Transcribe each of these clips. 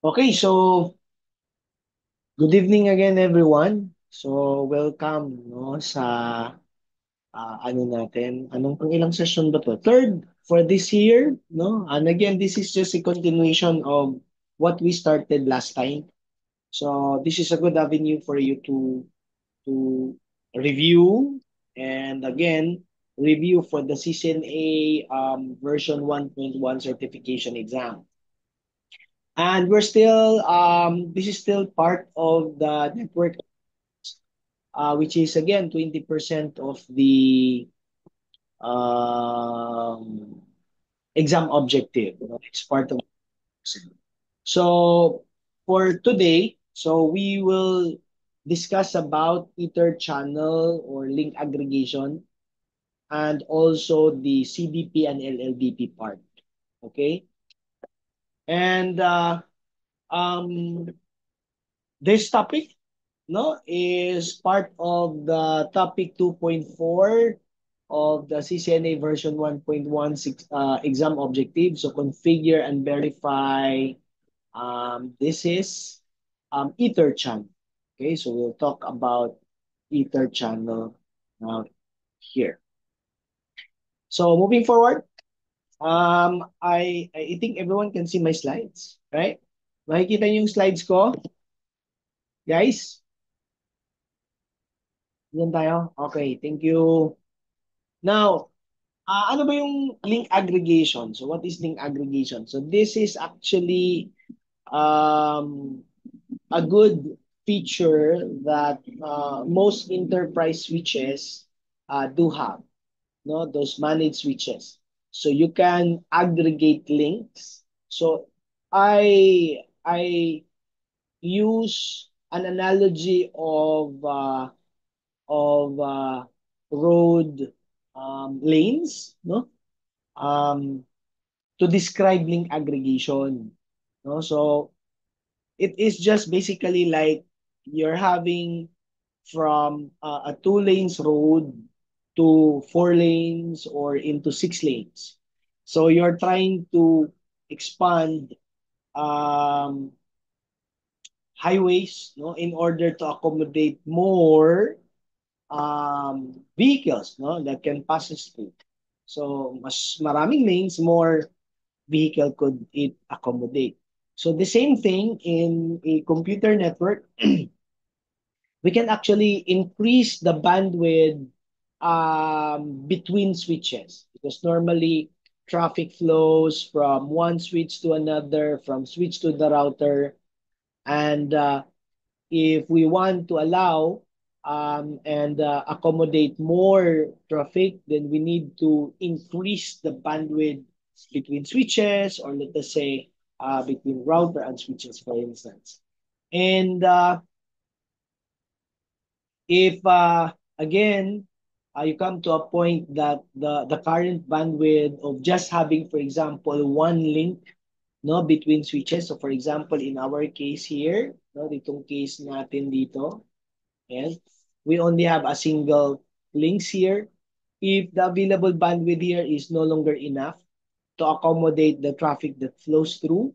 Okay, so good evening again everyone. So welcome no sa ano natin. Anong pang ilang session ba to? Third for this year, no? And again, this is just a continuation of what we started last time. So this is a good avenue for you to review and again review for the CCNA version 1.1 certification exam. And we're still this is still part of the network, which is again 20% of the um, exam objective. You know, it's part of. So for today, so we will discuss about Ether channel or link aggregation and also the CDP and LLDP part. Okay, and um, this topic no is part of the topic 2.4 of the CCNA version 1.16 exam objective. So configure and verify. This is Ether channel. Okay, so we'll talk about Ether channel now here. So moving forward, I think everyone can see my slides, right? Makikita niyo yung slides ko, guys? Yan tayo? Okay, thank you. Now, ano ba yung link aggregation? So what is link aggregation? So this is actually um, a good feature that most enterprise switches do have, no? Those managed switches. So you can aggregate links. So I use an analogy of road lanes, no? Um, to describe link aggregation, no? So it is just basically like you're having from a two lanes road to four lanes or into six lanes. So you're trying to expand um, highways, no, in order to accommodate more vehicles, no, that can pass through. So mas maraming lanes, more vehicle could it accommodate. So the same thing in a computer network, we can actually increase the bandwidth between switches because normally traffic flows from one switch to another, from switch to the router, and if we want to allow and accommodate more traffic, then we need to increase the bandwidth between switches, or let us say between router and switches, for instance. And if again you come to a point that the current bandwidth of just having, for example, one link no between switches. So for example, in our case here, no, ditong case natin dito, and we only have a single links here. If the available bandwidth here is no longer enough to accommodate the traffic that flows through,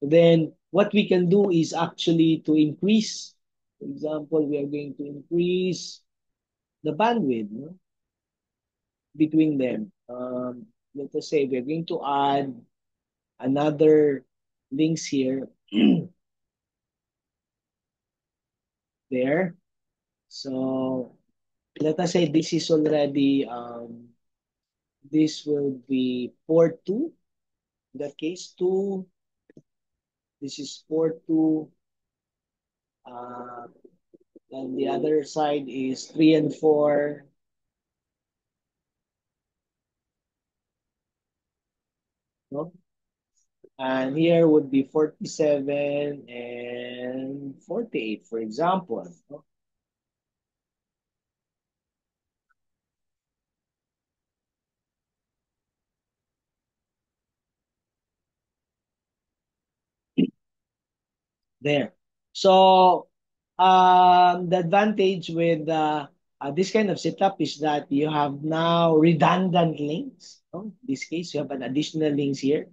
then what we can do is actually to increase. For example, we are going to increase the bandwidth, no, between them. Let us say we're going to add another links here there. So let us say this is already this will be port 2. In that case, 2. This is port 2. Uh, and the other side is 3 and 4. No? And here would be 47 and 48, for example. No? There. So the advantage with this kind of setup is that you have now redundant links. No? In this case, you have an additional links here.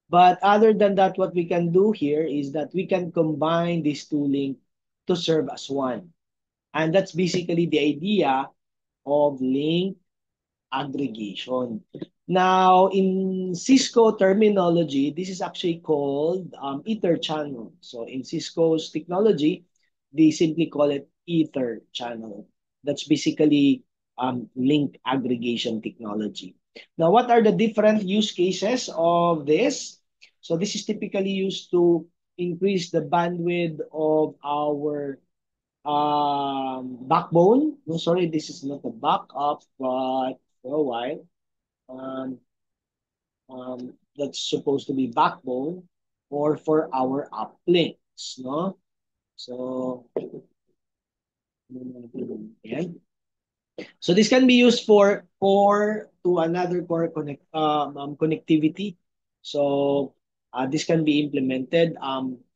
But other than that, what we can do here is that we can combine these two links to serve as one. And that's basically the idea of link aggregation. Now, in Cisco terminology, this is actually called Ether channel. So in Cisco's technology, they simply call it Ether channel. That's basically link aggregation technology. Now, what are the different use cases of this? So this is typically used to increase the bandwidth of our backbone. No, sorry, this is not a backup, but for a while, um, that's supposed to be backbone or for our uplinks, no? So, yan. So this can be used for core to another core connectivity. So this can be implemented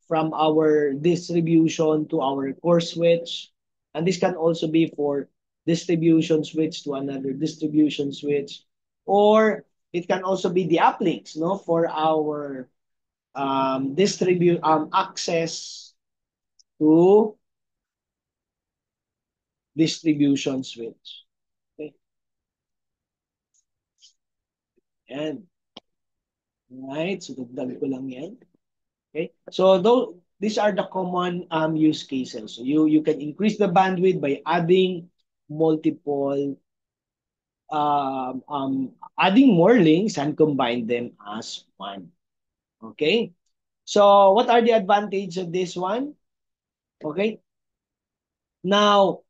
from our distribution to our core switch. And this can also be for distribution switch to another distribution switch. Or it can also be the uplinks, no, for our distribute access to distribution switch. Okay. And right, so dagdag ko lang yan. Okay, so though these are the common use cases. So you can increase the bandwidth by multiple um, um, adding more links and combine them as one. Okay, so what are the advantages of this one? Okay, now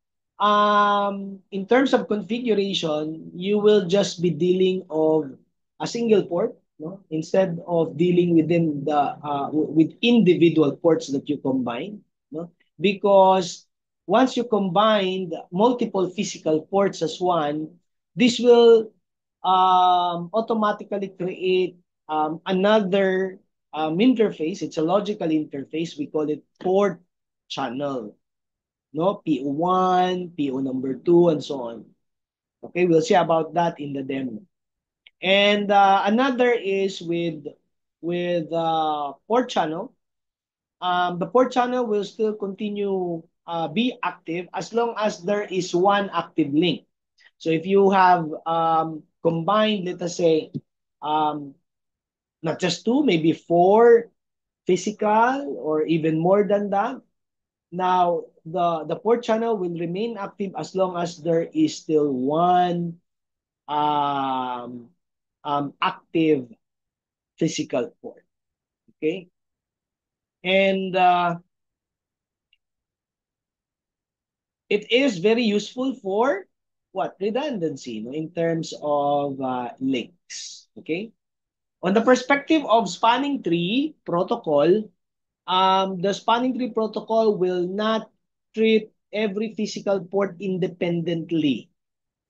in terms of configuration, you will just be dealing of a single port, no? Instead of dealing within the with individual ports that you combine, no? Because once you combine multiple physical ports as one, this will automatically create another interface. It's a logical interface. We call it port channel, no? PO1, PO number 2, and so on. Okay, we'll see about that in the demo. And another is with port channel. The port channel will still continue be active as long as there is one active link. So if you have combined, let us say, um, not just two, maybe four physical or even more than that. Now, the port channel will remain active as long as there is still one um, active physical port. Okay? And it is very useful for what? Redundancy, no? In terms of links. Okay? On the perspective of spanning tree protocol, the spanning tree protocol will not treat every physical port independently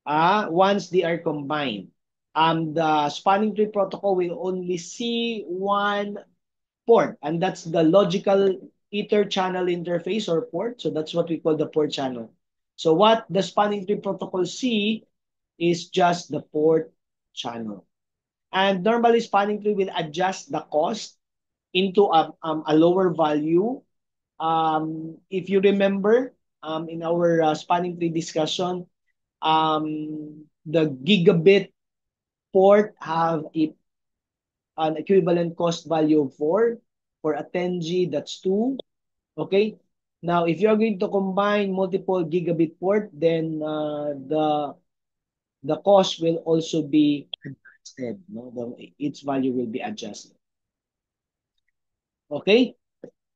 once they are combined. The spanning tree protocol will only see one port, and that's the logical ether channel interface or port. So that's what we call the port channel. So what the spanning tree protocol see is just the port channel. And normally spanning tree will adjust the cost into a lower value. If you remember, in our spanning tree discussion, the gigabit port have an equivalent cost value of 4. For a 10G, that's 2. Okay? Now, if you're going to combine multiple gigabit port, then the cost will also be adjusted. No? Its value will be adjusted. Okay?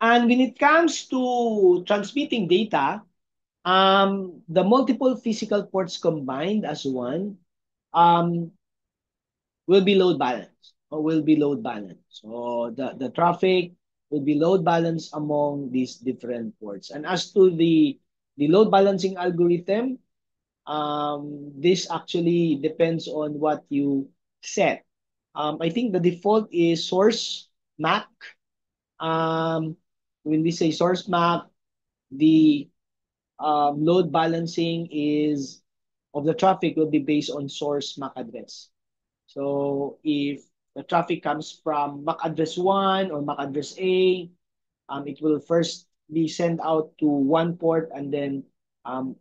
And when it comes to transmitting data, the multiple physical ports combined as one um, will be load balanced or will be load balanced. So the traffic will be load balanced among these different ports. And as to the load balancing algorithm, this actually depends on what you set. I think the default is source MAC. When we say source MAC, the load balancing of the traffic will be based on source MAC address. So if the traffic comes from MAC address 1 or MAC address A, it will first be sent out to one port, and then um,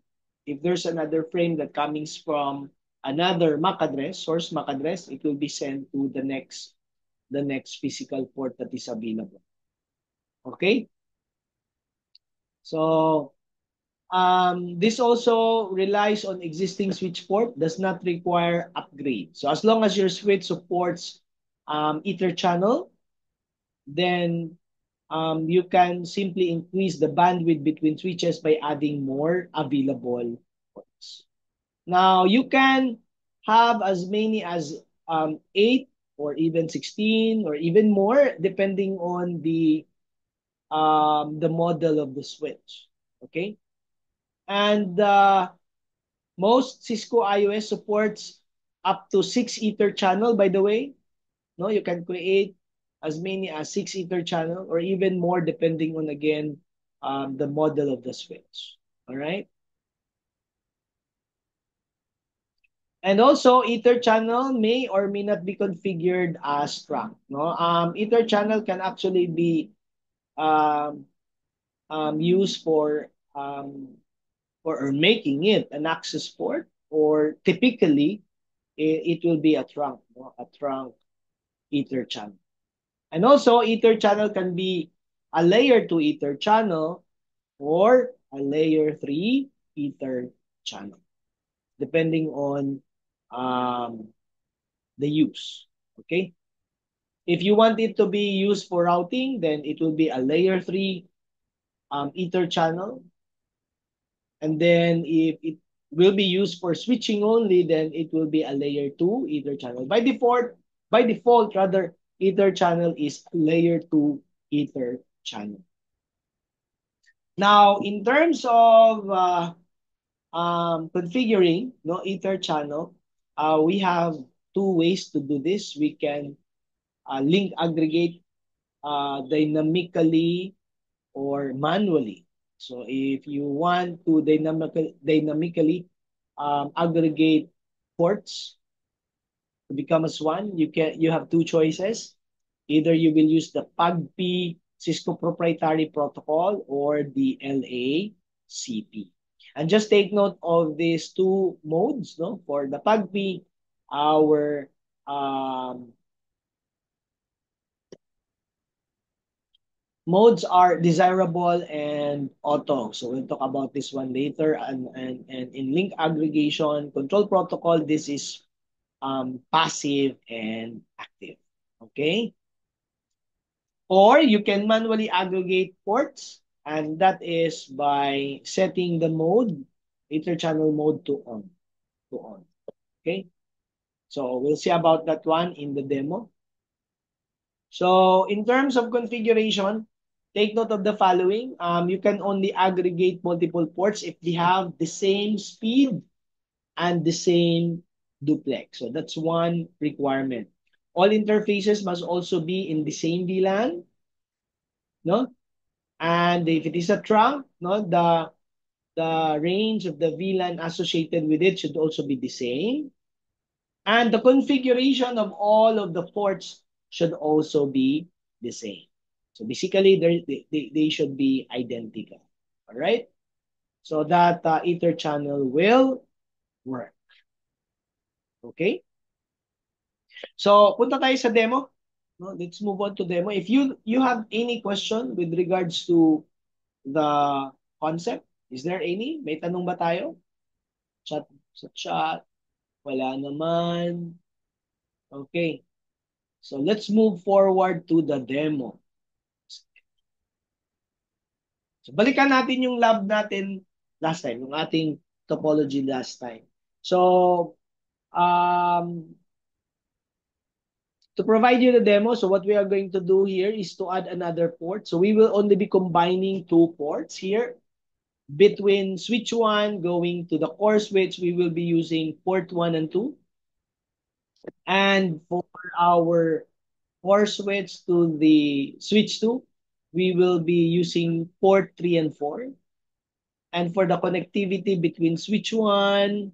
if there's another frame that comes from another MAC address, source MAC address, it will be sent to the next physical port that is available. Okay? So this also relies on existing switch port, does not require upgrade. So as long as your switch supports Ether channel, then you can simply increase the bandwidth between switches by adding more available ports. Now, you can have as many as 8 or even 16 or even more depending on the model of the switch. Okay? And most Cisco iOS supports up to 6 Ether channel, by the way. No, you can create as many as 6 Ether channel or even more depending on, again, the model of the switch. All right? And also, Ether channel may or may not be configured as trunk. No, Ether channel can actually be um, used or making it an access port, or typically it will be a trunk, no? A trunk Ether channel. And also, Ether channel can be a layer 2 Ether channel or a layer 3 Ether channel, depending on um, the use. Okay? If you want it to be used for routing, then it will be a layer 3 Ether channel. And then if it will be used for switching only, then it will be a layer 2 Ether channel. By default rather, Ether channel is layer 2 Ether channel. Now, in terms of configuring no Ether channel, we have two ways to do this. We can link aggregate dynamically or manually. So if you want to dynamically aggregate ports to become as one, you have two choices. Either you will use the PAGP Cisco proprietary protocol or the LACP. And just take note of these two modes. No, for the PAGP, our modes are desirable and auto. So we'll talk about this one later. And in link aggregation control protocol, this is passive and active. Okay? Or you can manually aggregate ports, and that is by setting the mode, interchannel mode to on. To on. Okay? So we'll see about that one in the demo. So in terms of configuration, take note of the following. You can only aggregate multiple ports if they have the same speed and the same duplex. So that's one requirement. All interfaces must also be in the same VLAN, no? And if it is a trunk, no, the range of the VLAN associated with it should also be the same. And the configuration of all of the ports should also be the same. So basically, they should be identical. All right? So that Ether channel will work. Okay? So, punta tayo sa demo. No, let's move on to demo. If you have any question with regards to the concept, is there any? May tanong ba tayo? Chat sa chat. Wala naman. Okay. So let's move forward to the demo. So balikan natin yung lab natin last time, yung ating topology last time. So to provide you the demo, so what we are going to do here is to add another port. So we will only be combining two ports here. Between switch 1 going to the core switch, we will be using port 1 and 2. And for our core switch to the switch 2, we will be using port 3 and 4. And for the connectivity between switch 1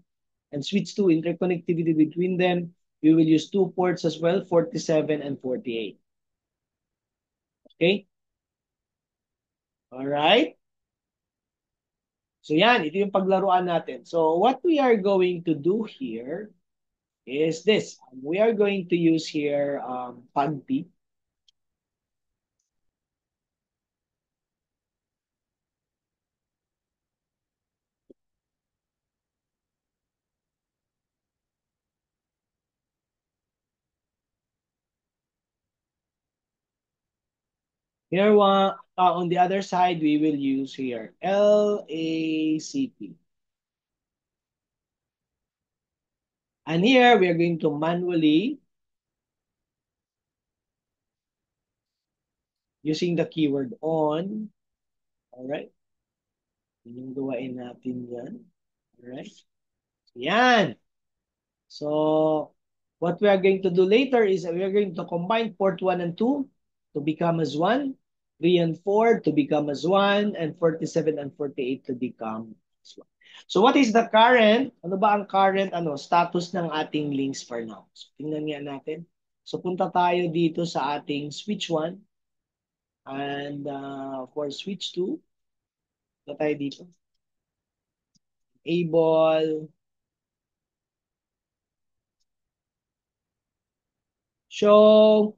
and switch 2, interconnectivity between them, We will use two ports as well, 47 and 48. Okay? Alright? So yan, ito yung paglaruan natin. So what we are going to do here is this. We are going to use here PAGP. Here on the other side, we will use here LACP. And here, we are going to manually, using the keyword on, alright? Yun yung gawain natin yan. Alright? Yan. So, what we are going to do later is we are going to combine port 1 and 2 to become as 1, 3 and 4 to become as 1, and 47 and 48 to become as 1. So, what is the current? Ano ba ang current status ng ating links for now? So, tingnan nga natin. So, punta tayo dito sa ating switch 1 and for switch 2, punta tayo dito. Able. Show.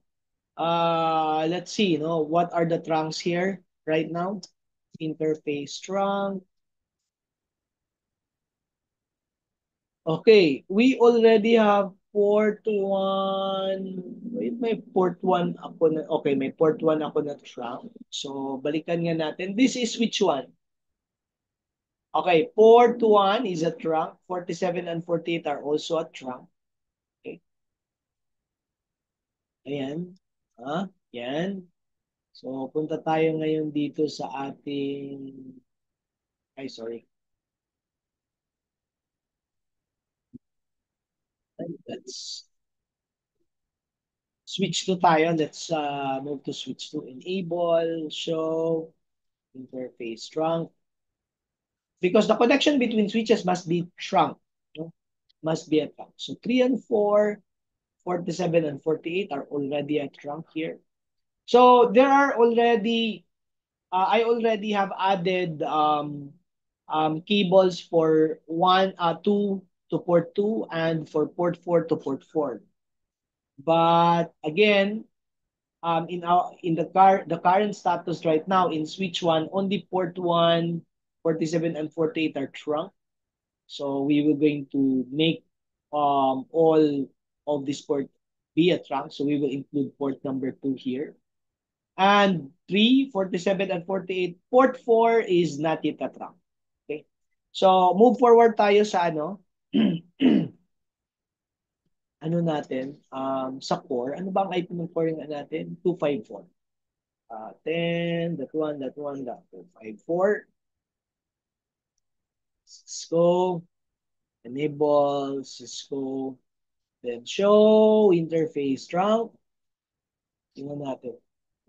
Let's see, what are the trunks here right now? Interface trunk. Okay, we already have port 1. Wait, may port 1 ako na. Okay, may port 1 ako na trunk. So, balikan nga natin. This is which one? Okay, port 1 is a trunk. 47 and 48 are also a trunk. Okay. Ayan. Yan. So, punta tayo ngayon dito sa ating... Ay, sorry. Let's switch to tayo. Let's move to switch to enable, show, interface trunk. Because the connection between switches must be trunk. No? Must be a trunk. So 3 and 4, 47 and 48 are already a trunk here. So there are already, I already have added cables for 2 to port 2 and for port 4 to port 4. But again, in the current status right now in switch 1, only port 1, 47 and 48 are trunk. So we were going to make all of this port be a trunk. So we will include port number 2 here. And 3, 47 and 48, port 4 is not yet a trunk. Okay? So move forward tayo sa ano natin, sa core. Ano ba ang IP ng core natin? 254. 10, that one, that 254. Cisco, enable, Cisco, then show, interface trunk. Tingnan natin.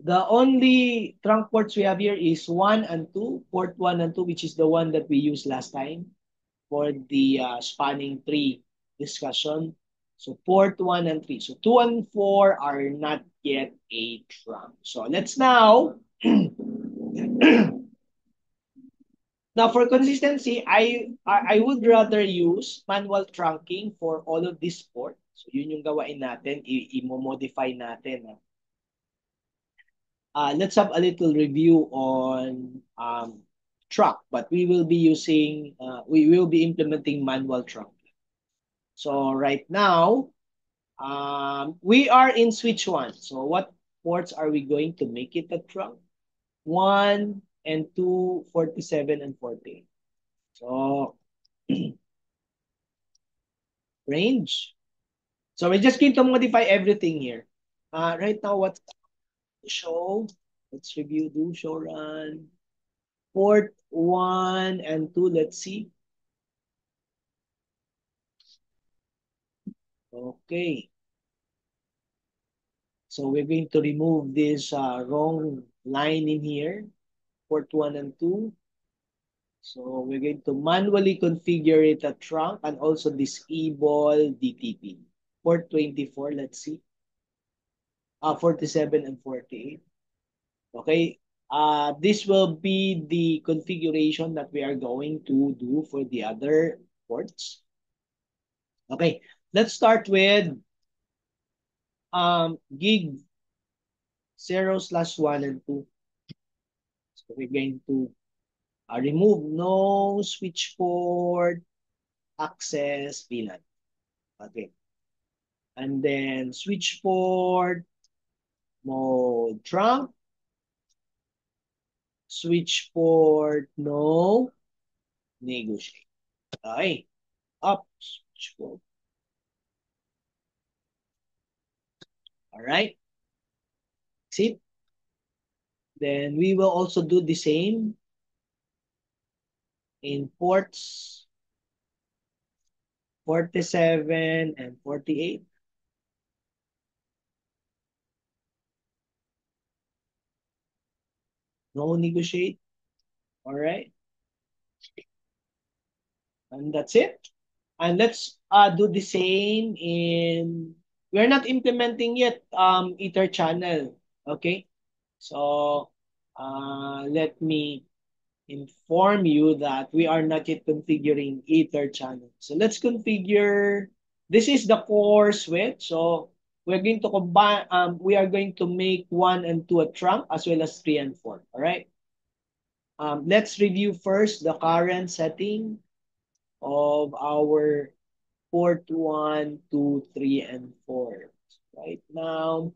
The only trunk ports we have here is 1 and 2, port 1 and 2, which is the one that we used last time for the spanning tree discussion. So port 1 and 3. So 2 and 4 are not yet a trunk. So let's now now, for consistency, I would rather use manual trunking for all of these ports. So, yun yung gawain natin, i-modify natin. Let's have a little review on trunk, but we will be implementing manual trunking. So, right now, we are in switch 1. So, what ports are we going to make it a trunk? 1 and 2, 47 and 48. So, range. So we're just going to modify everything here. Right now, what's show? Let's review do show run. Port 1 and 2, let's see. Okay. So we're going to remove this wrong line in here. Port 1 and 2. So we're going to manually configure it a trunk and also disable DTP. port 24, let's see. 47 and 48. Okay. This will be the configuration that we are going to do for the other ports. Okay. Let's start with gig 0/1 and 2. So we're going to remove no switch port access VLAN. Okay. And then switch port mode trunk, switch port no negotiate. Okay. Up switch port. All right. See? Then we will also do the same in ports 47 and 48. No negotiate. All right. And that's it. And let's do the same in, we're not implementing yet Ether channel. Okay. So let me inform you that we are not yet configuring Ether channel. So let's configure, this is the core switch. So we're going to combine, we are going to make 1 and 2 a trunk as well as 3 and 4. All right. Let's review first the current setting of our port 1, 2, 3, and 4. Right now,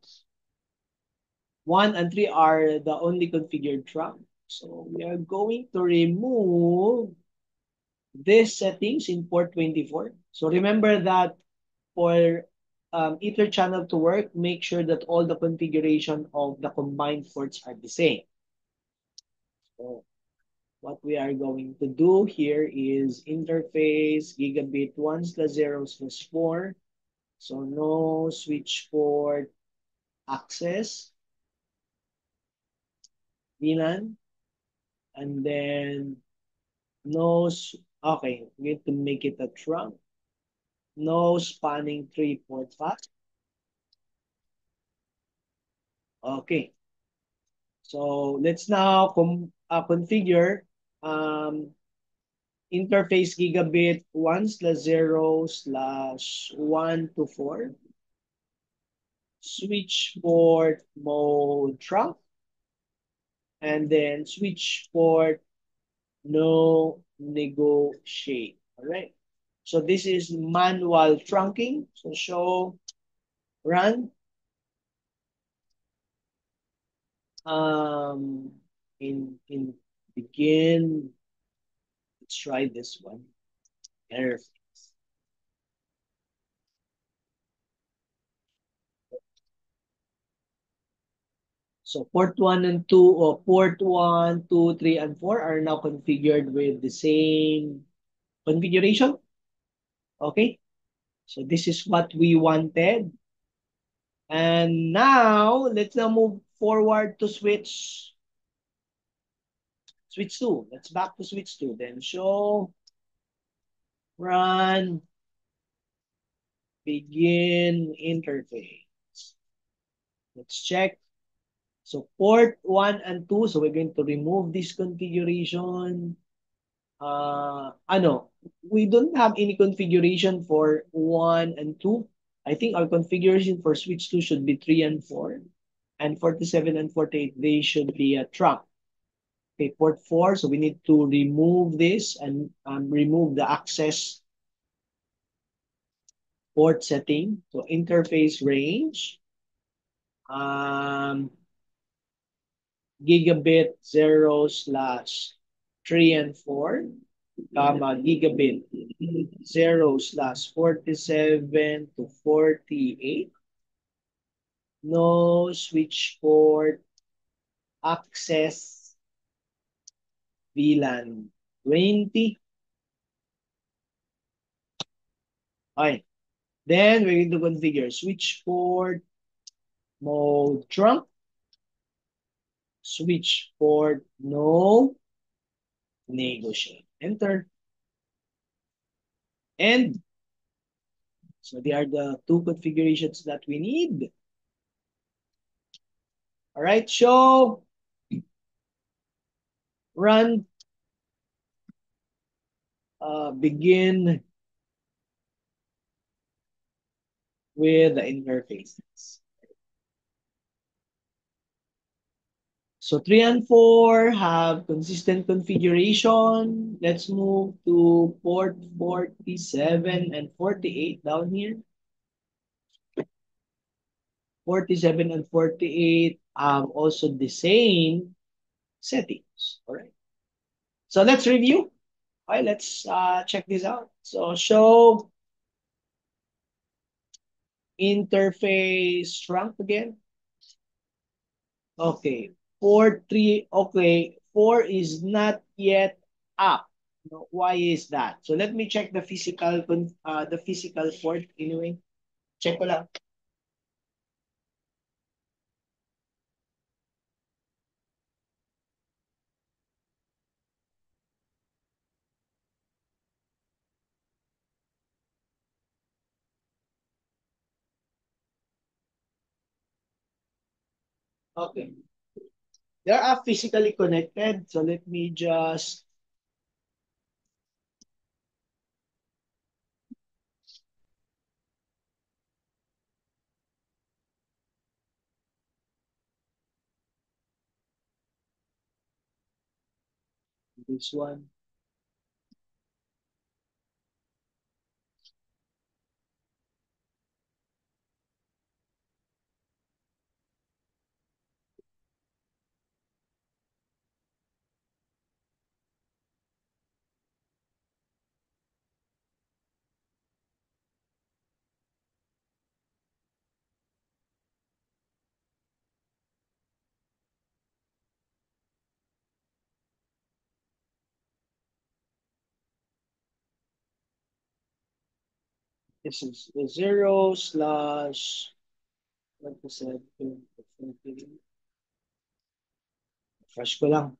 1 and 3 are the only configured trunk. So we are going to remove these settings in port 24. So remember that for Ether channel to work, make sure that all the configuration of the combined ports are the same. So what we are going to do here is interface gigabit 1/0/4. So no switch port access, VLAN, and then no, okay, we need to make it a trunk. No spanning 3-port fast. Okay, so let's now configure um, interface gigabit 1/0/1 to 4. Switch port mode trunk, and then switch port no negotiate. All right. So this is manual trunking. So show run um in begin. Let's try this one. Error. So port 1 and 2, or port 1, 2, 3, and 4 are now configured with the same configuration. Okay. So this is what we wanted. And now let's now move forward to switch 2. Let's back to switch 2. Then show run begin interface. Let's check. So port 1 and 2. So we're going to remove this configuration. We don't have any configuration for 1 and 2. I think our configuration for switch 2 should be 3 and 4. And 47 and 48, they should be a trunk. Okay, port 4. So we need to remove this and remove the access port setting. So interface range. Um, gigabit 0/3 and 4, comma, gigabit 0/47 to 48. No switch port access VLAN 20. Okay. Then we're going to configure switch port mode trunk, switch port no negotiate. Enter. And So they are the two configurations that we need. All right, show, run, begin with the interfaces. So 3 and 4 have consistent configuration. Let's move to port 47 and 48 down here. 47 and 48 have also the same settings. All right. So let's review. All right, let's check this out. So show interface shrunk again. Okay. 4, 3. Okay. 4 is not yet up. No, why is that? So let me check the physical port anyway. Check ko lang. Okay. They are physically connected. So let me just this one. This is the 0 slash what was that? Fresh ko lang.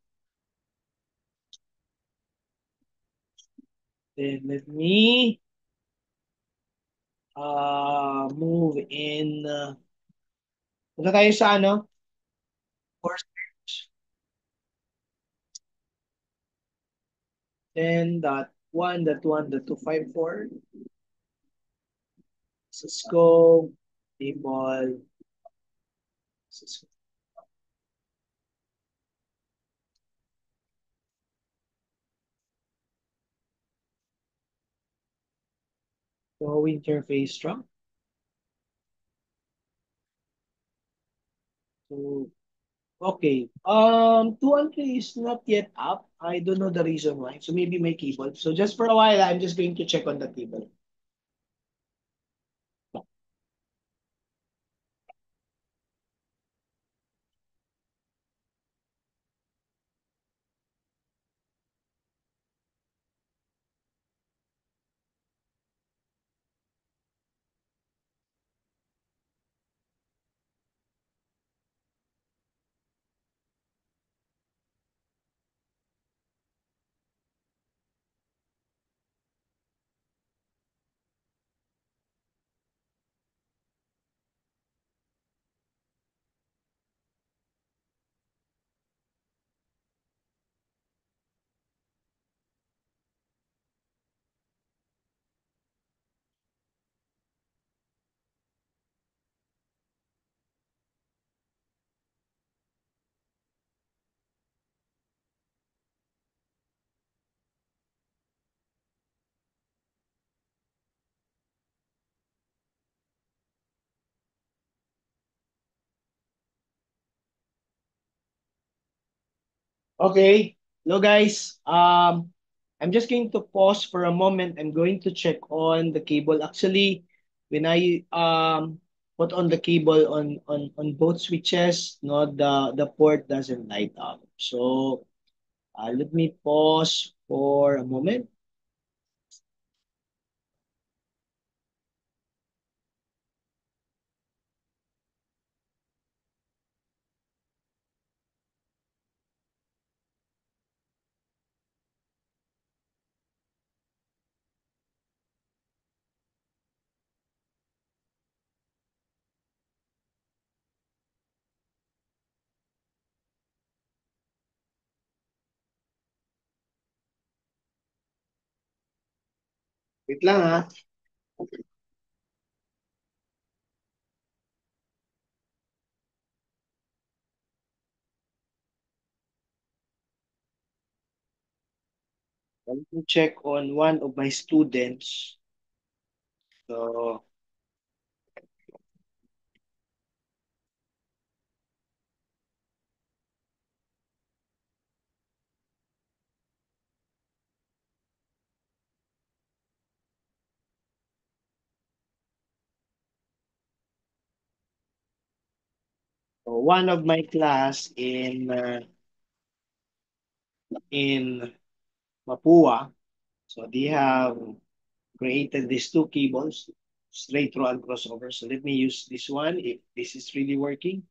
Then let me move in. Punta tayo sa ano? Course search. 10.1.1.254. Cisco, table, Cisco. So interface strong. So okay. 2 and 3 is not yet up. I don't know the reason why. So maybe my keyboard. So just for a while, I'm just going to check on the keyboard. Okay. Hello guys. I'm just going to pause for a moment. I'm going to check on the cable. Actually, when I put on the cable on both switches, no, the port doesn't light up. So let me pause for a moment. Wait lang ha. Let me check on one of my students. So, one of my class in Mapua. So they have created these two cables, straight through and crossover. So let me use this one if this is really working.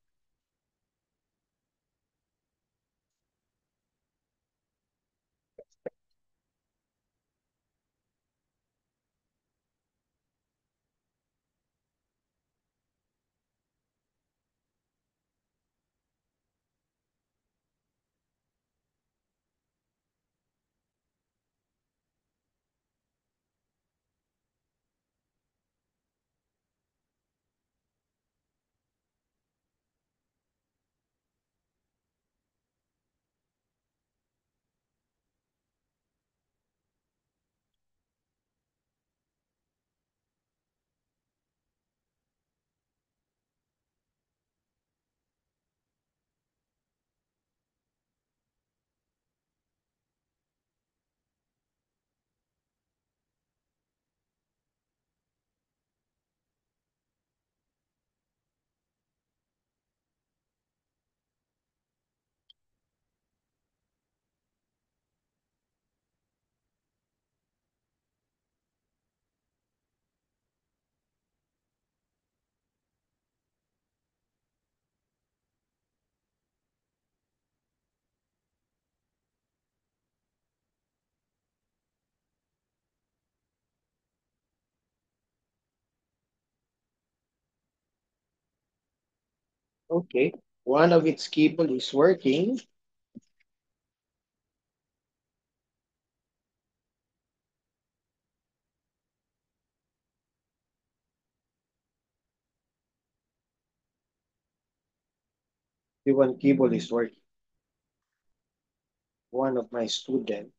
Okay. One of its cable is working. The one cable is working. One of my student.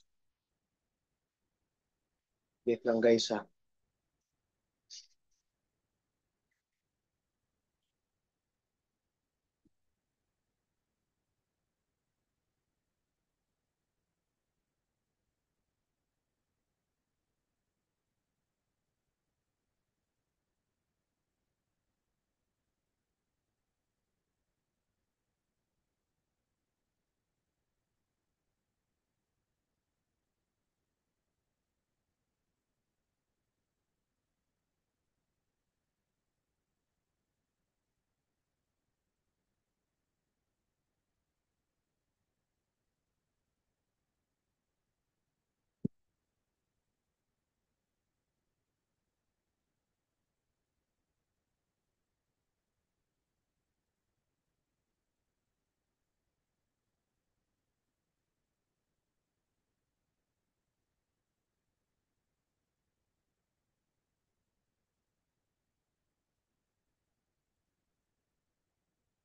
Wait lang guys ha.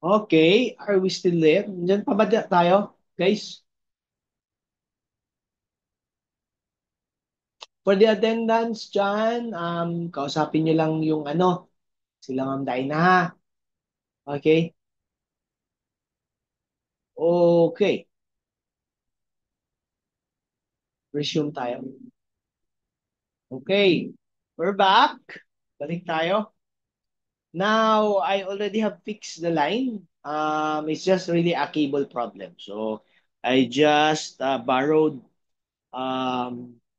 Okay. Are we still there? Diyan pa ba tayo? Guys, for the attendance dyan, kausapin nyo lang yung ano, sila Ma'am Daina ha. Okay? Okay. Resume tayo. Okay. We're back. Balik tayo. Now, I already have fixed the line. It's just really a cable problem. So, I just borrowed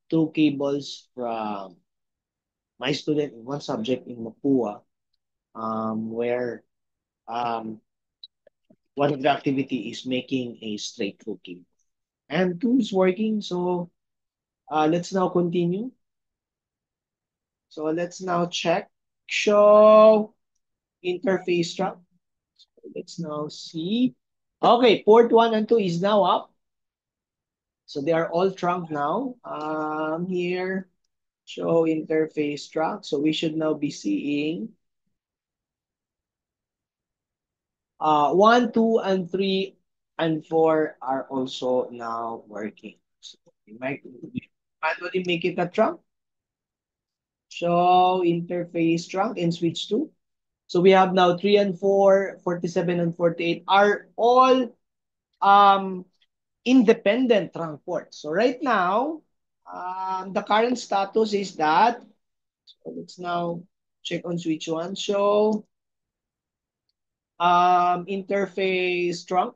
two cables from my student in one subject in Mapua, where um, one of the activity is making a straight through cable. And two is working. So, let's now continue. So, let's now check. Show interface trunk. Let's now see. Okay, port 1 and 2 is now up. So they are all trunk now. Here. Show interface track. So we should now be seeing 1, 2, and 3, and 4 are also now working. So we might manually make it a trunk. Show interface trunk and switch to. So we have now 3 and 4, 47 and 48 are all um, independent trunk ports. So right now, the current status is that, so let's now check on switch 1. Show interface trunk.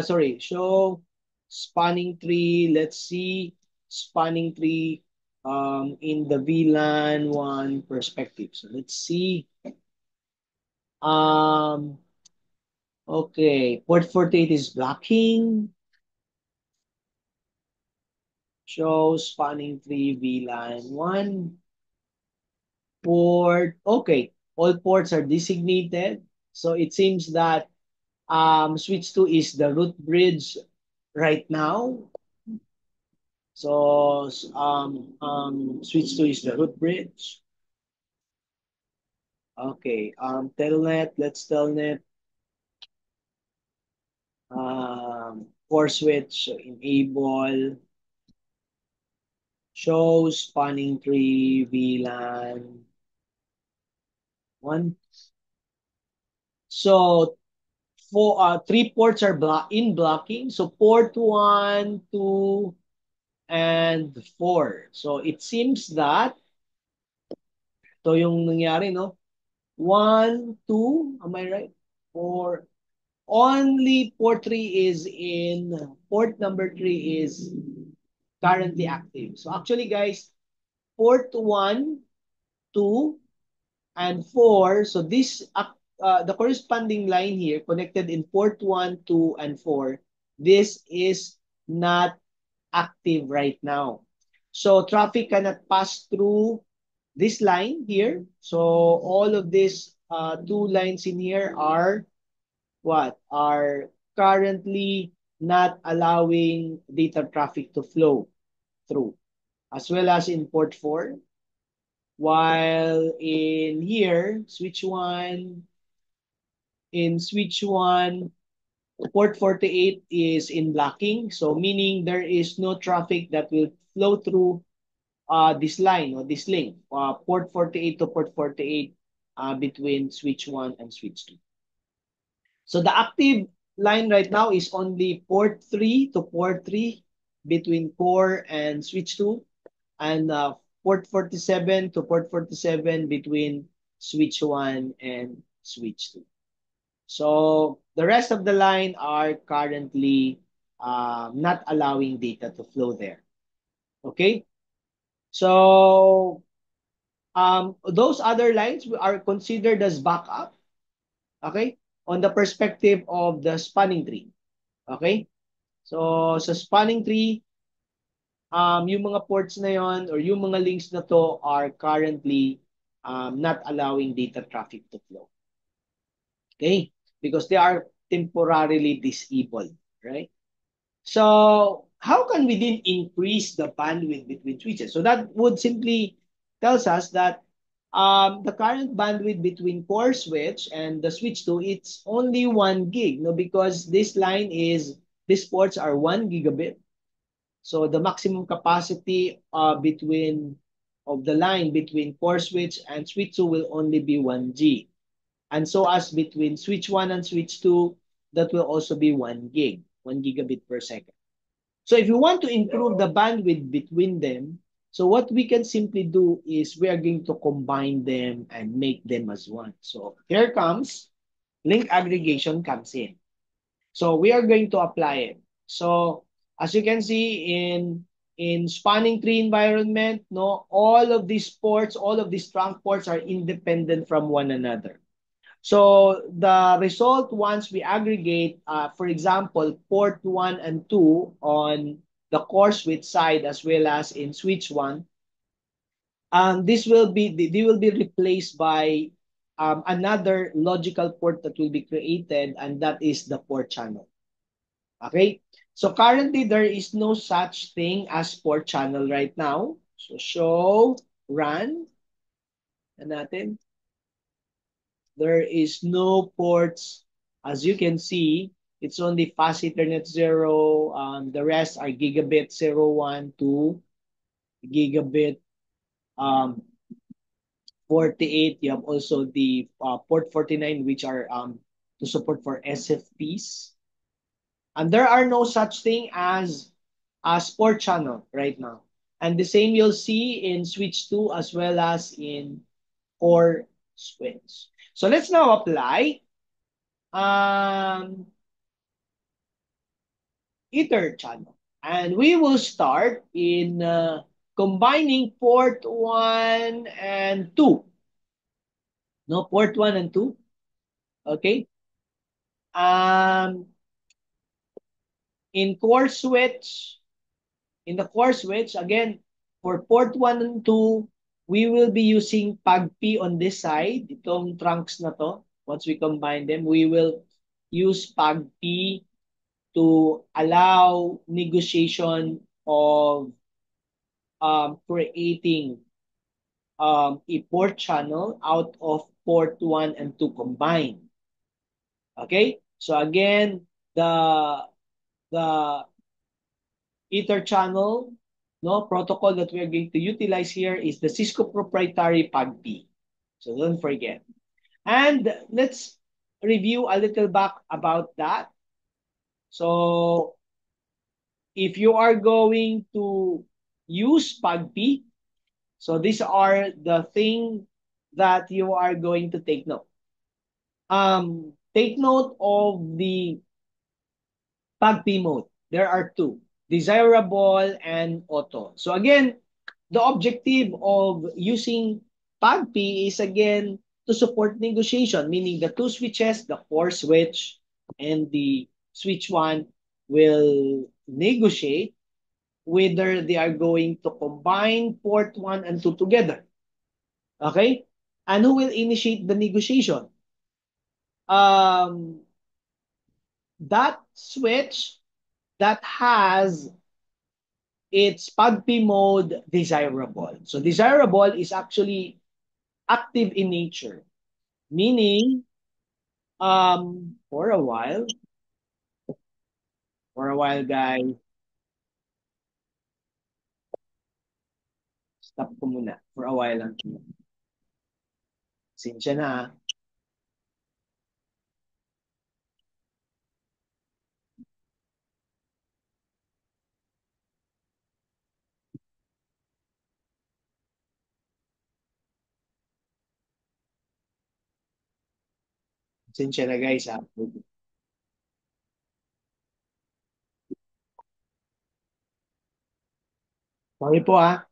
Sorry, show spanning tree. Let's see spanning tree in the VLAN 1 perspective. So let's see. Um, okay, port 48 is blocking. Show spanning tree VLAN 1. Port, okay, all ports are designated. So it seems that switch 2 is the root bridge right now. So switch 2 is the root bridge. Okay, telnet, let's telnet. Core switch, so enable. Show spanning tree VLAN 1. So three ports are in blocking. So port 1, 2, and 4. So it seems that ito yung nangyari, no? 1, 2, am I right? Or only port number 3 is currently active. So actually guys, port 1, 2, and 4, so the corresponding line here connected in port 1, 2, and 4, this is not active right now. So traffic cannot pass through this line here. So all of these two lines in here are what? Are currently not allowing data traffic to flow through, as well as in port 4. While in here, switch 1, port 48 is in blocking. So meaning there is no traffic that will flow through this line or this link, port 48 to port 48 between switch 1 and switch 2. So the active line right now is only port 3 to port 3 between core and switch 2, and port 47 to port 47 between switch 1 and switch 2. So the rest of the line are currently not allowing data to flow there. Okay? So those other lines are considered as backup, okay, on the perspective of the spanning tree. Okay? So sa spanning tree, yung mga ports na yon or yung mga links na to are currently not allowing data traffic to flow. Okay? Because they are temporarily disabled, right? So how can we then increase the bandwidth between switches? So that would simply tells us that the current bandwidth between core switch and the switch 2, it's only 1 gig, no, because these ports are 1 gigabit. So the maximum capacity between of the line between core switch and switch 2 will only be 1 G. And so as between switch 1 and switch 2, that will also be 1 gig, 1 gigabit per second. So if you want to improve the bandwidth between them, so what we can simply do is we are going to combine them and make them as one. So here comes link aggregation comes in. So we are going to apply it. So as you can see in spanning tree environment, no, all of these ports, all of these trunk ports are independent from one another. So the result, once we aggregate, for example, port 1 and 2 on the core switch side as well as in switch 1, they will be replaced by another logical port that will be created, and that is the port channel. Okay? So currently there is no such thing as port channel right now. So show run na natin. There is no ports. As you can see, it's only fast Ethernet 0. The rest are gigabit 0, 1, 2, gigabit um, 48. You have also the port 49, which are to support for SFPs. And there are no such thing as a sport channel right now. And the same you'll see in switch 2 as well as in core switch. So let's now apply um, Ether channel. And we will start in combining port 1 and 2. No, port 1 and 2. Okay. Um, in core switch, in the core switch, again, for port 1 and 2, we will be using PAGP on this side. Itong trunks na to. Once we combine them, we will use PAGP to allow negotiation of creating a port channel out of port 1 and 2 combined. Okay? So again, the Ether channel no protocol that we are going to utilize here is the Cisco proprietary PAGP. So don't forget. And let's review a little back about that. So if you are going to use PAGP, so these are the thing that you are going to take note. Take note of the PAGP mode. There are two, desirable and auto. So again, the objective of using PAGP is again to support negotiation, meaning the two switches, the core switch and the switch one will negotiate whether they are going to combine port 1 and 2 together. Okay? And who will initiate the negotiation? Um, that switch that has its PAGP mode desirable. So desirable is actually active in nature, meaning for a while, guys, stop ko muna. For a while lang. Sinsya na. Sinsya na guys ha. Sorry po ha.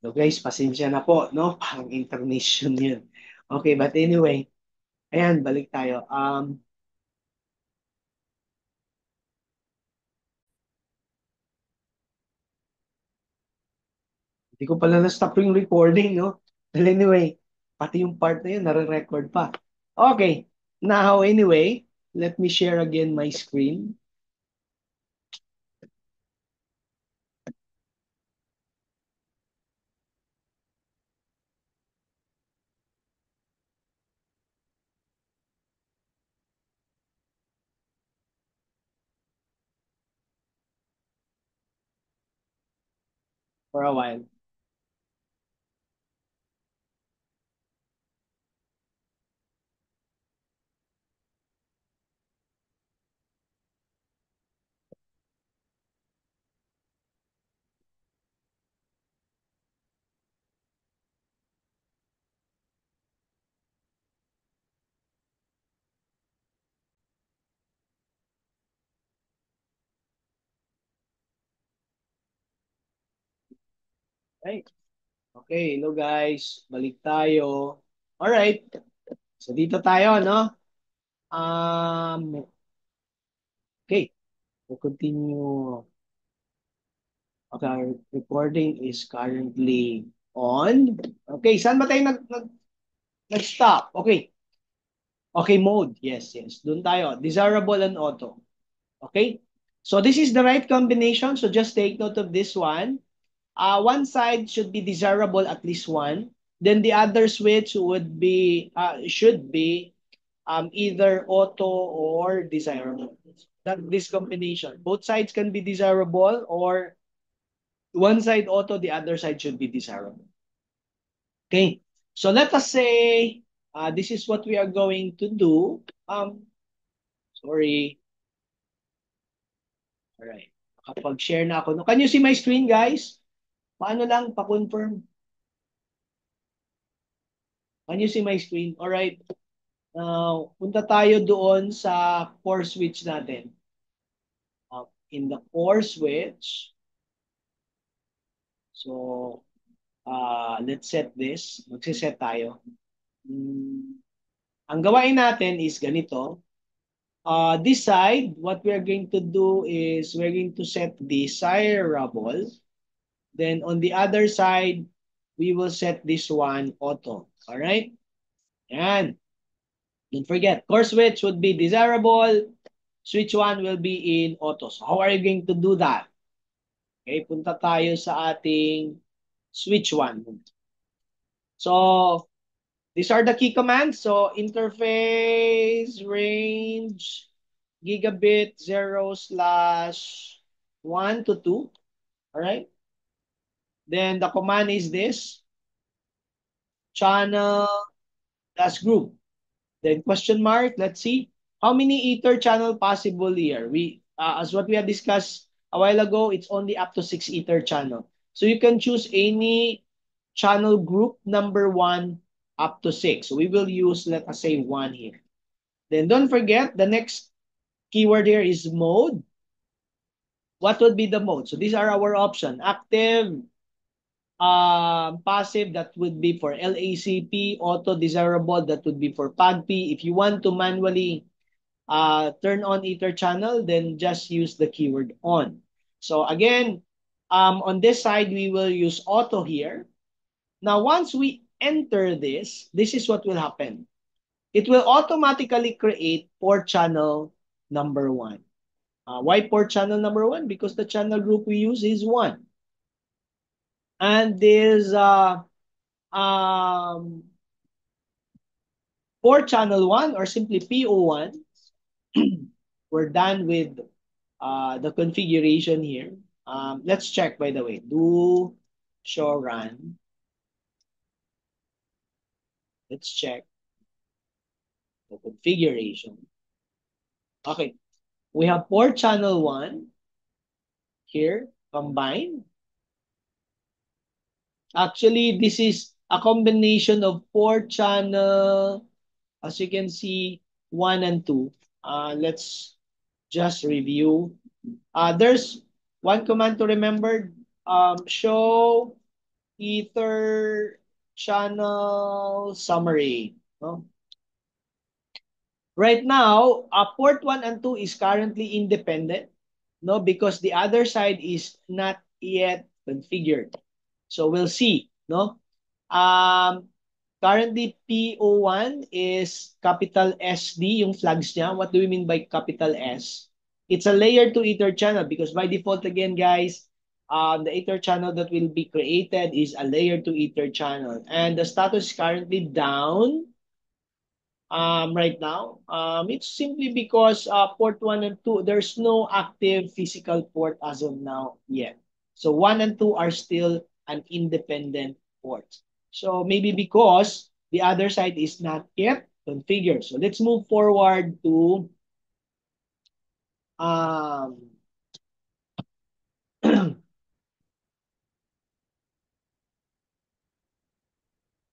So guys, pasensya na po, no? Parang internation yun. Okay, but anyway, ayan, balik tayo. Hindi ko pala na-stop yung recording, no? But anyway, pati yung part na yun, nare-record pa. Okay, now anyway, let me share again my screen. For a while. Right? Okay, hello guys. Balik tayo. Alright. So dito tayo, no? Okay. We'll continue. Okay, our recording is currently on. Okay, saan ba tayo nag-stop? Okay. Okay, mode. Yes, yes. Doon tayo. Desirable and auto. Okay? So this is the right combination. So just take note of this one. One side should be desirable at least one. Then the other switch would be should be either auto or desirable. That this combination. Both sides can be desirable or one side auto, the other side should be desirable. Okay. So let us say this is what we are going to do. Sorry. All right. Nakapag-share na ako. Can you see my screen, guys? Paano lang pa-confirm? Can you see my screen? All right. Now, punta tayo doon sa core switch natin. In the core switch, so let's set this. Magsiset tayo. Ang gawain natin is ganito. This side, what we are going to do is we're going to set desirable. Then on the other side, we will set this one auto. All right? Yan. Don't forget, core switch would be desirable. Switch 1 will be in auto. So how are you going to do that? Okay, punta tayo sa ating switch 1. So these are the key commands. So interface range gigabit 0/1 to 2. All right. Then the command is this channel dash group. Then question mark. Let's see how many ether channel possible here. We as what we have discussed a while ago, it's only up to 6 ether channel. So you can choose any channel group number 1 up to 6. So we will use, let us say, 1 here. Then don't forget the next keyword here is mode. What would be the mode? So these are our option. Active, passive, that would be for LACP, auto desirable, that would be for PAGP. If you want to manually turn on ether channel, then just use the keyword on. So again, on this side, we will use auto here. Now, once we enter this is what will happen. It will automatically create port channel number 1. Why port channel number 1? Because the channel group we use is 1. And this port channel 1 or simply PO1, we're done with the configuration here. Let's check, by the way. Do show run. Let's check the configuration. Okay. We have port channel 1 here, combined. Actually, this is a combination of port channel, as you can see, 1 and 2. Let's just review. There's one command to remember. Show ether channel summary. No? Right now, port 1 and 2 is currently independent, no, because the other side is not yet configured. So we'll see, no? Currently PO1 is capital SD, yung flags niya. What do we mean by capital S? It's a layer 2 ether channel because by default again, guys, the ether channel that will be created is a layer 2 ether channel. And the status is currently down right now. It's simply because port 1 and 2, there's no active physical port as of now yet. So 1 and 2 are still an independent port. So maybe because the other side is not yet configured. So let's move forward to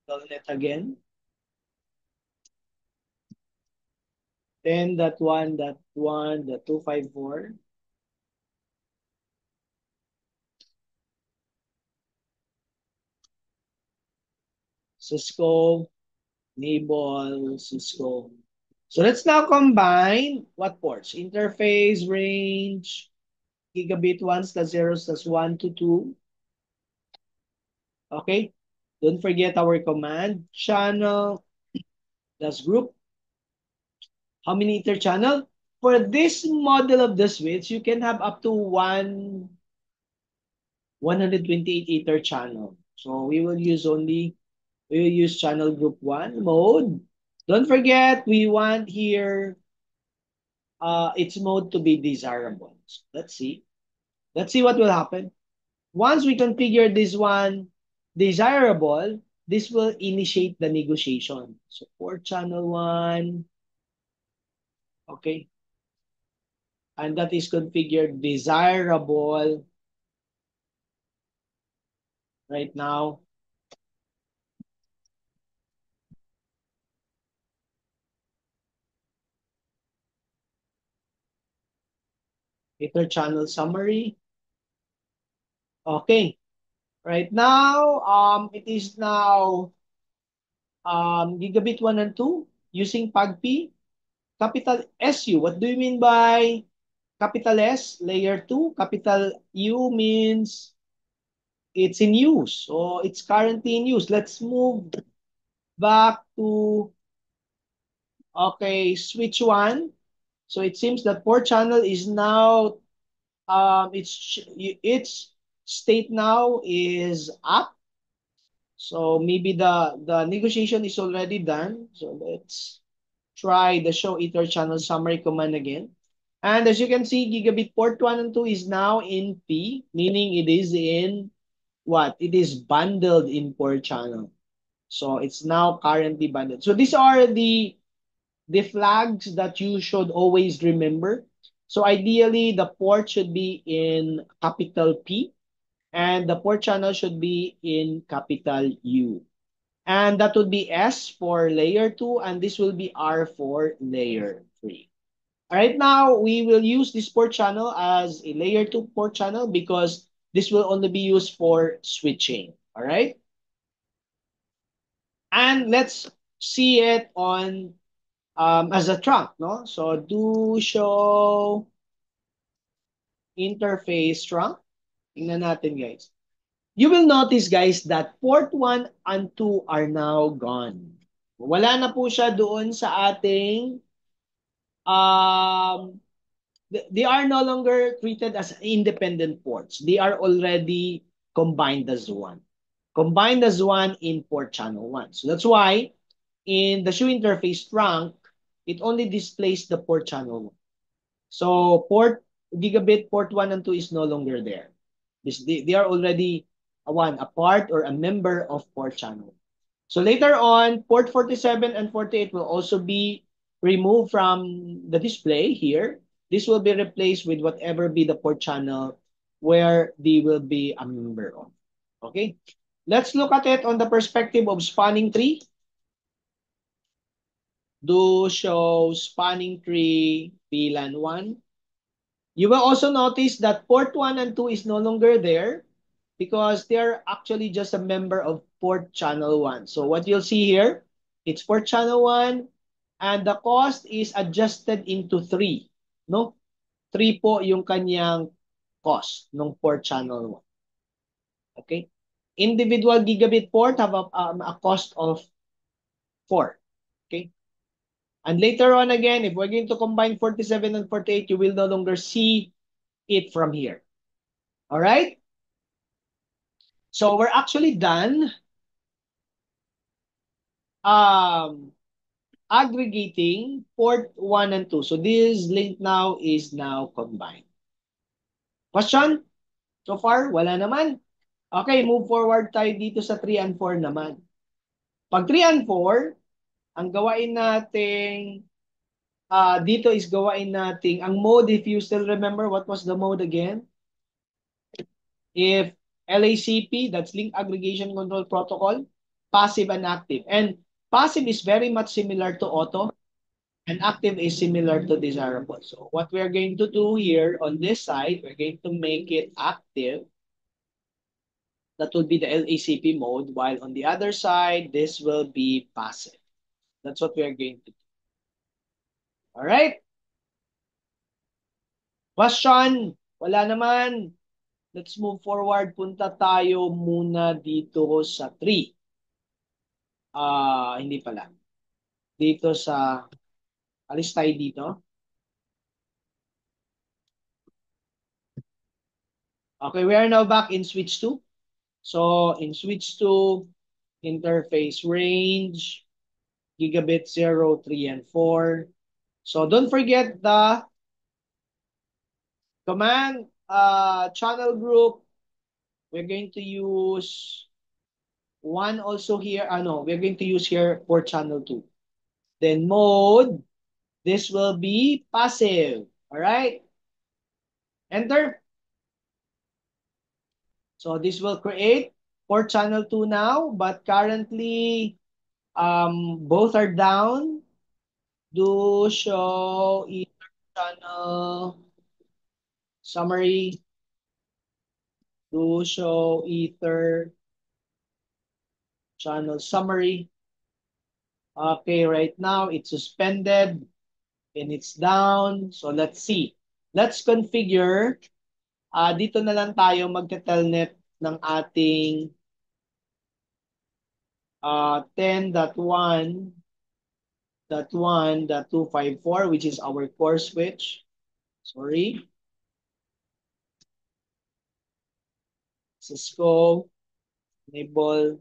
telnet again. 10.1.1.254. Cisco, enable, Cisco. So let's now combine what ports? Interface, range, gigabit 1s plus zeros plus 1 to 2. Okay? Don't forget our command. Channel plus group. How many ether channel? For this model of the switch, you can have up to 128 ether channel. So we will use channel group 1 mode. Don't forget, we want here its mode to be desirable. So let's see. Let's see what will happen. Once we configure this one desirable, this will initiate the negotiation. So for channel 1, okay, and that is configured desirable right now. Ether channel summary. Okay, right now, it is now gigabit 1 and 2 using PAGP. Capital SU, what do you mean by capital S, layer 2? Capital U means it's in use. So it's currently in use. Let's move back to, okay, switch 1. So it seems that port channel is now, its state now is up. So maybe the negotiation is already done. So let's try the show ether channel summary command again. And as you can see, gigabit port 1 and 2 is now in P, meaning it is in what? It is bundled in port channel. So it's now currently bundled. So these are the flags that you should always remember. So ideally, the port should be in capital P and the port channel should be in capital U. And that would be S for layer 2 and this will be R for layer 3. Right now, we will use this port channel as a layer 2 port channel because this will only be used for switching. All right. And let's see it on as a trunk, no? So do show interface trunk. Tingnan natin, guys. You will notice, guys, that port 1 and 2 are now gone. Wala na po siya doon sa ating um, they are no longer treated as independent ports. They are already combined as one. Combined as one in port channel 1. So that's why in the shoe interface trunk, it only displays the port channel 1. So port gigabit port 1 and 2 is no longer there. They are already a part or a member of port channel. So later on, port 47 and 48 will also be removed from the display here. This will be replaced with whatever be the port channel where they will be a member of. Okay, let's look at it on the perspective of spanning tree. Do show spanning tree VLAN 1. You will also notice that port 1 and 2 is no longer there because they're actually just a member of port channel 1. So what you'll see here, it's port channel 1 and the cost is adjusted into 3. No? 3 po yung kanyang cost ng port channel 1. Okay? Individual gigabit port have a cost of 4. Okay? And later on again, if we're going to combine 47 and 48, you will no longer see it from here. All right? So we're actually done aggregating port 1 and 2. So this link now is now combined. Question? So far, wala naman. Okay, move forward tayo dito sa 3 and 4 naman. Pag 3 and 4, ang gawain nating dito is gawain nating ang mode, if you still remember, what was the mode again? If LACP, that's Link Aggregation Control Protocol, passive and active. And passive is very much similar to auto, and active is similar to desirable. So what we're going to do here on this side, we're going to make it active. That will be the LACP mode, while on the other side, this will be passive. That's what we are going to do. All right? Question? Wala naman. Let's move forward. Punta tayo muna dito sa 3. Hindi pala. Dito sa, alis tayo dito. Okay, we are now back in switch 2. So, in switch 2, interface range, gigabit 0, 3, and 4. So, don't forget the command channel group. We're going to use one also here. No, we're going to use here for channel 2. Then mode, this will be passive. All right? Enter. So this will create for channel 2 now, but currently both are down. Do show ether channel summary. Do show ether channel summary. Okay, right now it's suspended and it's down. So let's see. Let's configure. Dito na lang tayo magte-telnet ng ating 10.1.1.254, which is our core switch. Sorry. Cisco. Enable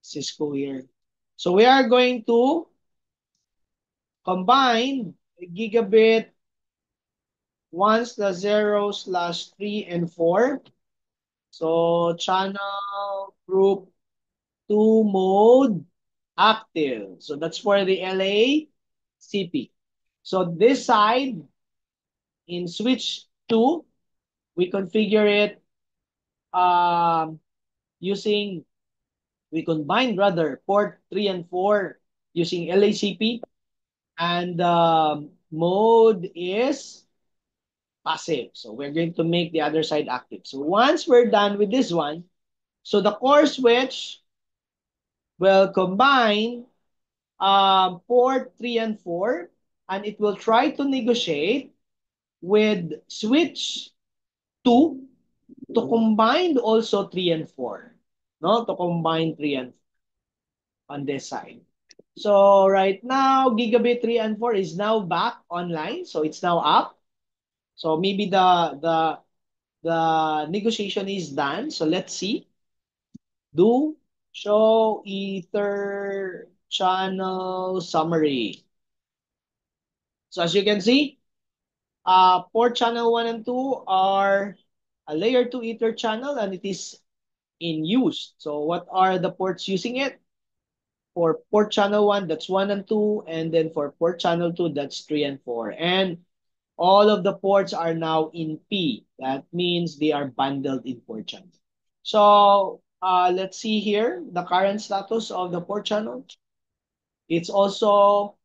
Cisco here. So we are going to combine gigabit once the 0/3 and 4. So channel group 2 mode active. So that's for the LACP. So this side in switch 2, we configure it using, we combine rather port 3 and 4 using LACP, and mode is passive. So we're going to make the other side active. So once we're done with this one, so the core switch will combine port 3 and 4, and it will try to negotiate with switch 2 to combine also 3 and 4. No, to combine 3 and 4 on this side. So right now, gigabit 3 and 4 is now back online. So it's now up. So maybe the negotiation is done. So let's see. Do show ether channel summary. So as you can see, port channel 1 and 2 are a layer 2 ether channel, and it is in use. So what are the ports using it? For port channel 1, that's 1 and 2. And then for port channel 2, that's 3 and 4. And all of the ports are now in P. That means they are bundled in port channel. So let's see here the current status of the port channel. It's also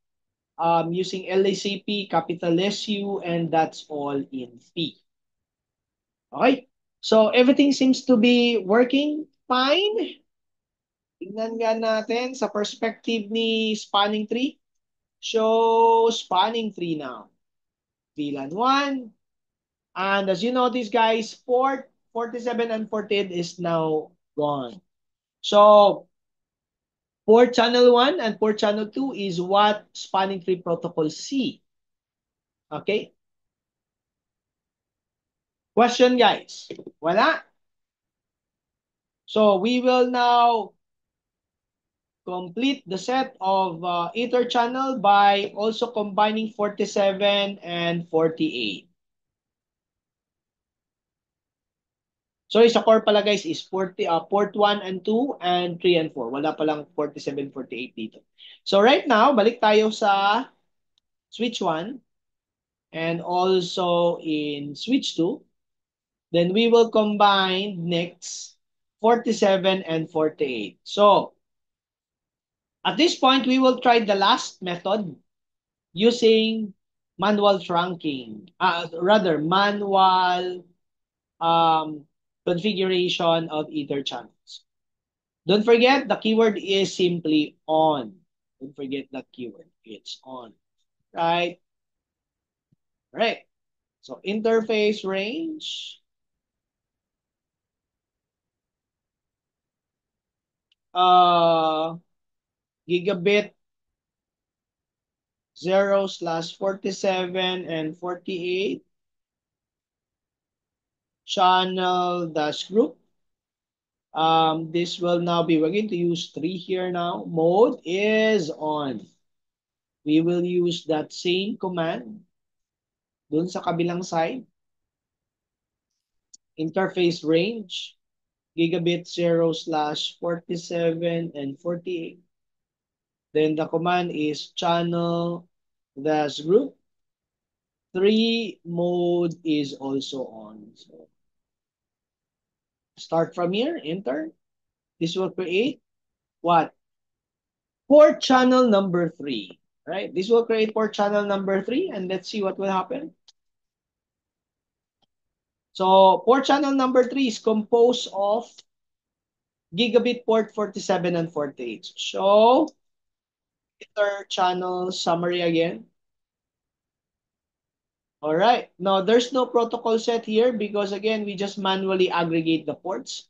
using LACP, capital SU, and that's all in P. Okay? So everything seems to be working fine. Tingnan nga natin sa perspective ni spanning tree. Show spanning tree now. VLAN 1. And as you notice, guys, port 47 and 48 is now gone. So port channel 1 and port channel 2 is what spanning tree protocol see. Okay? Question, guys? Wala? So we will now complete the set of ether channel by also combining 47 and 48. So sa core pala guys is 40, port 1 and 2 and 3 and 4. Wala palang 47, 48 dito. So right now, balik tayo sa switch 1 and also in switch 2. Then we will combine next 47 and 48. So at this point, we will try the last method using manual trunking. Rather, manual configuration of Ether channels. Don't forget, the keyword is simply on. Don't forget that keyword. It's on. Right? Right. So interface range. Uh, gigabit 0/47 and 48. Channel dash group. This will now be, we're going to use 3 here now. Mode is on. We will use that same command dun sa kabilang side. Interface range, gigabit 0/47 and 48. Then the command is channel dash group. 3 mode is also on. So start from here, enter. This will create what? Port channel number 3. Right? This will create port channel number 3, and let's see what will happen. So port channel number 3 is composed of gigabit port 47 and 48. So Ether channel summary again. All right. Now there's no protocol set here because again we just manually aggregate the ports.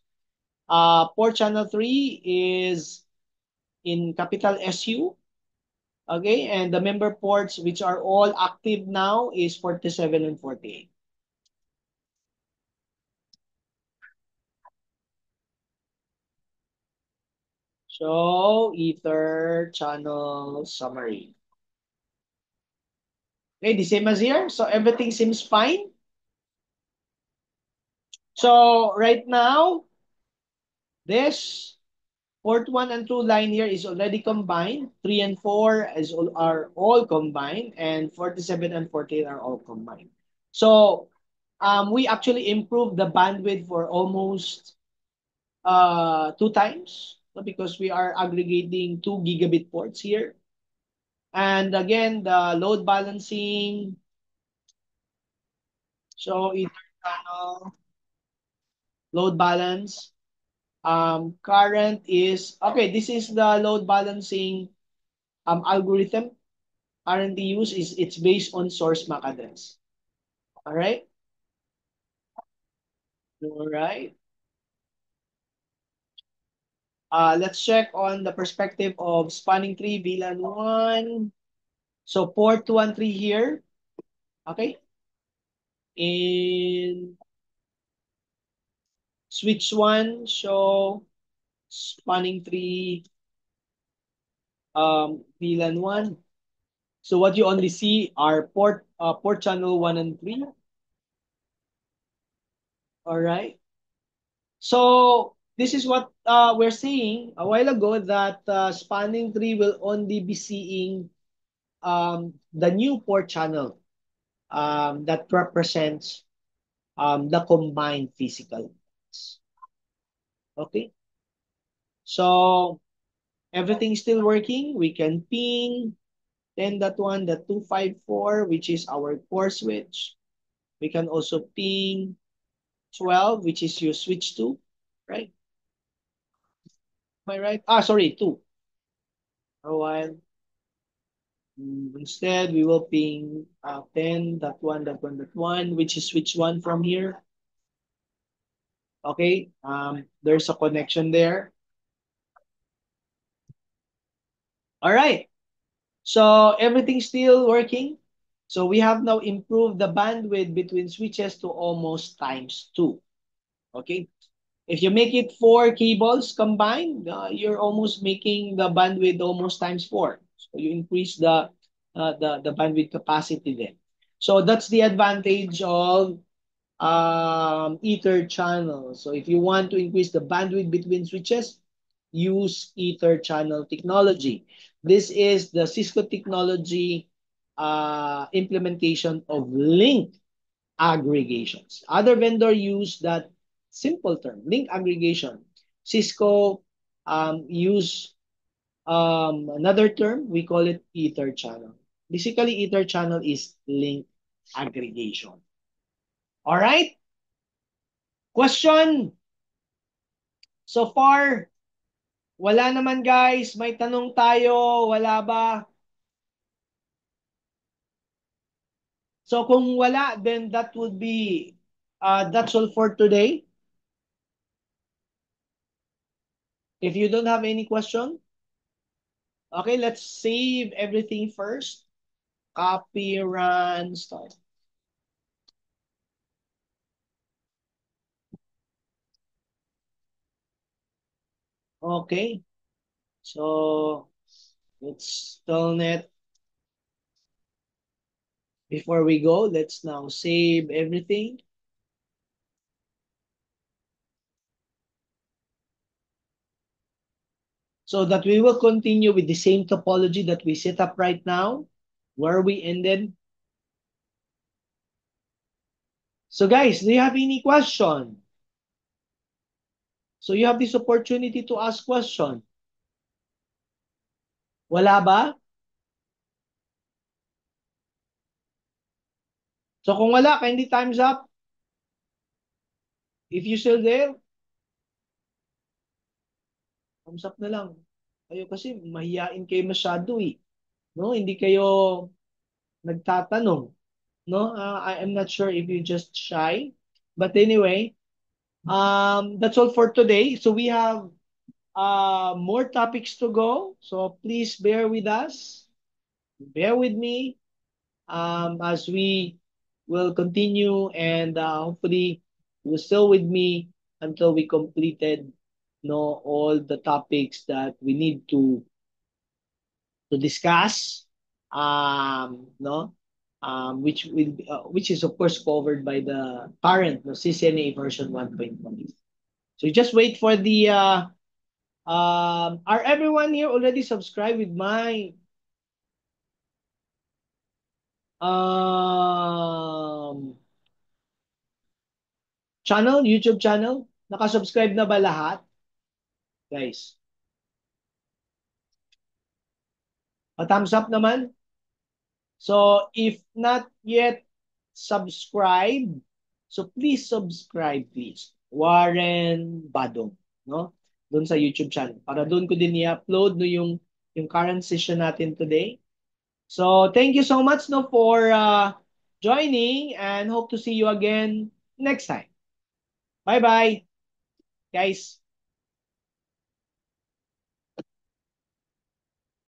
Port channel 3 is in capital SU. Okay, and the member ports which are all active now is 47 and 48. So Ether channel summary. Okay, the same as here. So everything seems fine. So right now, this port 1 and 2 line here is already combined. 3 and 4 are all combined. And 47 and 48 are all combined. So we actually improved the bandwidth for almost 2 times. Because we are aggregating 2 gigabit ports here. And again, the load balancing. So Ether channel, load balance. Current is, okay, this is the load balancing algorithm currently used. It's based on source MAC address. All right. All right. Let's check on the perspective of spanning tree VLAN 1. So port 213 here. Okay. In switch 1, show spanning tree VLAN 1. So what you only see are port channel 1 and 3. All right. So this is what we're saying a while ago, that spanning tree will only be seeing the new port channel that represents the combined physical units. Okay. So everything is still working. We can ping 10.1.254, which is our core switch. We can also ping 12, which is your switch 2, right? Am I right? Sorry, 2. For a while. Instead, we will ping 10.1.1.1, which is switch 1 from here. Okay, there's a connection there. All right, so everything's still working. So we have now improved the bandwidth between switches to almost times 2. Okay, if you make it 4 cables combined, you're almost making the bandwidth almost times 4. So you increase the bandwidth capacity then. So that's the advantage of Ether channel. So if you want to increase the bandwidth between switches, use Ether channel technology. This is the Cisco technology implementation of link aggregations. Other vendor use that simple term, link aggregation. Cisco use another term, we call it Ether channel. Basically, Ether channel is link aggregation. All right? Question so far, wala naman guys, may tanong tayo, wala ba? So kung wala, then that would be that's all for today. If you don't have any question, okay, let's save everything first. Copy, run, start. Okay, so let's telnet. Before we go, let's now save everything. So that we will continue with the same topology that we set up right now, where we ended. So guys, do you have any question? So you have this opportunity to ask question. Wala ba? So kung wala, kindly time's up. If you still there, thumbs up na lang. Kayo kasi mahiyain kayo masyado eh. No, hindi kayo nagtatanong. No, I am not sure if you just shy. But anyway, that's all for today. So we have more topics to go. So please bear with us. Bear with me as we will continue and hopefully you're still with me until we completed all the topics that we need to discuss no which is of course covered by the current CCNA version 1.1. So just wait for the are everyone here already subscribed with my um channel, YouTube channel? Nakasubscribe na ba lahat? Guys, thumbs up naman. So, if not yet subscribe, so please subscribe, please. Warren Badong, no? Doon sa YouTube channel. Para doon ko din i-upload no, yung current session natin today. So, thank you so much no for joining and hope to see you again next time. Bye-bye, guys.